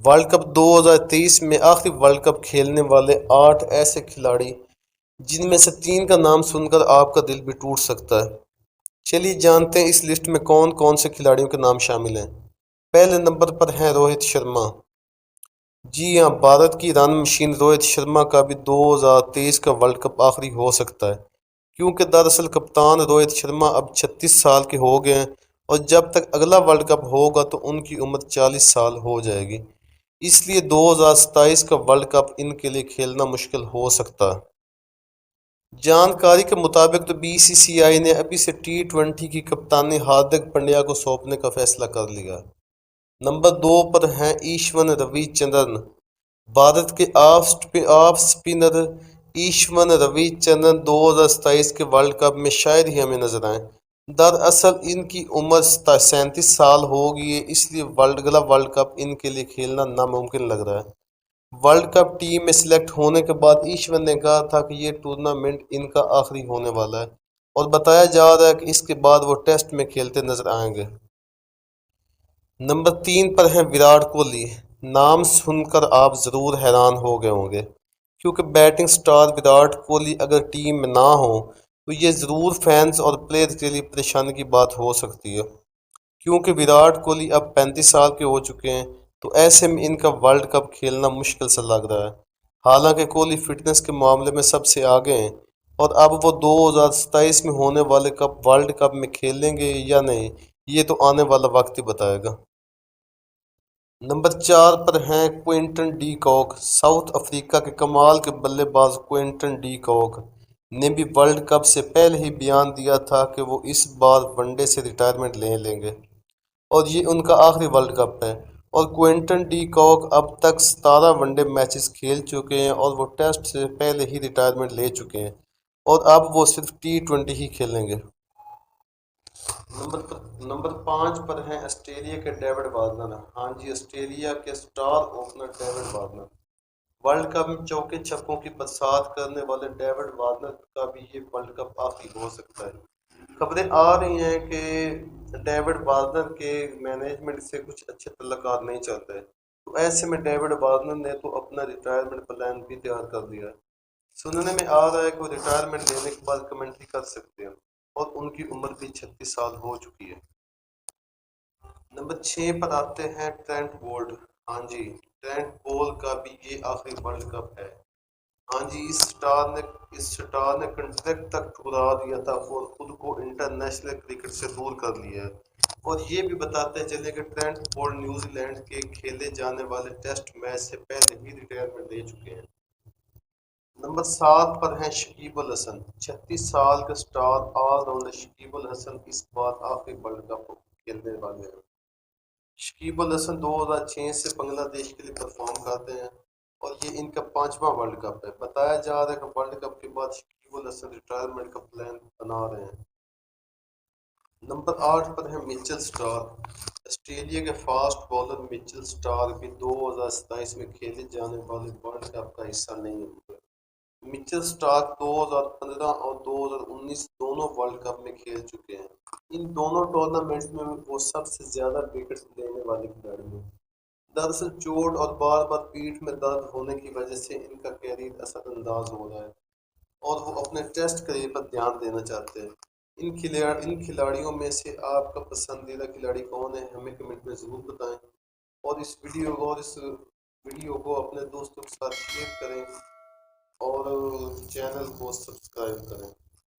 World cup 2023 में आखिरी world cup खेलने वाले 8 ऐसे खिलाड़ी जिनमें से 3 का नाम सुनकर आपका दिल भी टूट सकता है। चलिए जानते हैं इस लिस्ट में कौन कौन से खिलाड़ियों के नाम शामिल हैं। पहले नंबर पर हैं रोहित शर्मा। जी हां, भारत की रन मशीन रोहित शर्मा का भी 2023 का वर्ल्ड कप आखिरी हो सकता है, क्योंकि दरअसल कप्तान रोहित शर्मा अब 36 साल के हो गए हैं और जब तक अगला वर्ल्ड कप होगा तो उनकी उम्र 40 साल हो जाएगी। इसलिए 2027 का वर्ल्ड कप इनके लिए खेलना मुश्किल हो सकता है। जानकारी के मुताबिक तो बीसीसीआई ने अभी से टी20 की कप्तानी हार्दिक पांड्या को सौंपने का फैसला कर लिया। नंबर 2 पर हैं ईशान रविचंद्रन। भारत के ऑफ स्पिनर ईशान रविचंद्रन 2027 के वर्ल्ड कप में शायद ही हमें नजर आए। दरअसल इनकी उम्र 37 साल हो गई है, इसलिए अगला वर्ल्ड कप इनके लिए खेलना नामुमकिन लग रहा है। वर्ल्ड कप टीम में सिलेक्ट होने के बाद ईश्वर ने कहा था कि ये टूर्नामेंट इनका आखिरी होने वाला है और बताया जा रहा है कि इसके बाद वो टेस्ट में खेलते नजर आएंगे। नंबर 3 पर है विराट कोहली। नाम सुनकर आप जरूर हैरान हो गए होंगे, क्योंकि बैटिंग स्टार विराट कोहली अगर टीम में ना हो तो ये जरूर फैंस और प्लेयर के लिए परेशानी की बात हो सकती है, क्योंकि विराट कोहली अब 35 साल के हो चुके हैं, तो ऐसे में इनका वर्ल्ड कप खेलना मुश्किल सा लग रहा है। हालांकि कोहली फिटनेस के मामले में सबसे आगे हैं और अब वो 2027 में होने वाले वर्ल्ड कप में खेलेंगे या नहीं, ये तो आने वाला वक्त ही बताएगा। नंबर 4 पर हैं Quinton de Kock. South Africa के कमाल के बल्लेबाज क्विंटन डी कॉक ने भी वर्ल्ड कप से पहले ही बयान दिया था कि वो इस बार वनडे से रिटायरमेंट ले लेंगे और ये उनका आखिरी वर्ल्ड कप है। और क्विंटन डी कॉक अब तक 17 वनडे मैचेस खेल चुके हैं और वो टेस्ट से पहले ही रिटायरमेंट ले चुके हैं और अब वो सिर्फ टी20 ही खेलेंगे। नंबर 5 पर हैं ऑस्ट्रेलिया के डेविड वार्नर। हाँ जी, ऑस्ट्रेलिया के star opener David Warner. World cup में चौके छक्कों की बरसात करने वाले डेविड वार्नर का भी ये वर्ल्ड कप आखिरी हो सकता है। खबरें आ रही हैं कि डेविड वार्नर के मैनेजमेंट से कुछ अच्छे तल्लुकात नहीं चलते, तो ऐसे में डेविड वार्नर ने तो अपना रिटायरमेंट प्लान भी तैयार कर लिया है। सुनने में आ रहा है कि वो रिटायरमेंट लेने के बाद कमेंट्री कर सकते हैं और उनकी उम्र भी 36 साल हो चुकी है। नंबर 6 पर आते हैं ट्रेंट बोल्ट। हाँ जी, ट्रेंट बोल्ट का भी ये आखिरी वर्ल्ड कप है। हाँ जी, इस स्टार ने कॉन्ट्रैक्ट तक ठुकरा दिया था और खुद को इंटरनेशनल क्रिकेट से दूर कर लिया है। और ये भी बताते चले कि ट्रेंट बोल्ट न्यूजीलैंड के खेले जाने वाले टेस्ट मैच से पहले ही रिटायरमेंट ले चुके हैं। नंबर 7 पर हैं शकीब अल हसन। 36 साल का स्टार ऑलराउंडर शकीब अल हसन इस बार आखिरी वर्ल्ड कप खेलने वाले हैं। शकीब अल हसन 2006 से बांग्लादेश के लिए परफॉर्म करते हैं और ये इनका 5वां वर्ल्ड कप है। बताया जा रहा है कि वर्ल्ड कप के बाद शकीब अल हसन रिटायरमेंट का प्लान बना रहे हैं। नंबर 8 पर है मिचेल स्टार्क। ऑस्ट्रेलिया के फास्ट बॉलर मिचेल स्टार्क भी 2027 में खेले जाने वाले वर्ल्ड कप का हिस्सा नहीं होंगे। मिचेल स्टार्क 2015 और 2019 दोनों वर्ल्ड कप में खेल चुके हैं। इन दोनों टूर्नामेंट्स में वो सबसे ज्यादा विकेट्स लेने वाले खिलाड़ी हैं। दरअसल चोट और बार बार पीठ में दर्द होने की वजह से इनका कैरियर असरअंदाज हो रहा है और वो अपने टेस्ट करियर पर ध्यान देना चाहते हैं। इन खिलाड़ियों में से आपका पसंदीदा खिलाड़ी कौन है, हमें कमेंट में ज़रूर बताएं और इस वीडियो को अपने दोस्तों के साथ शेयर करें और चैनल को सब्सक्राइब करें।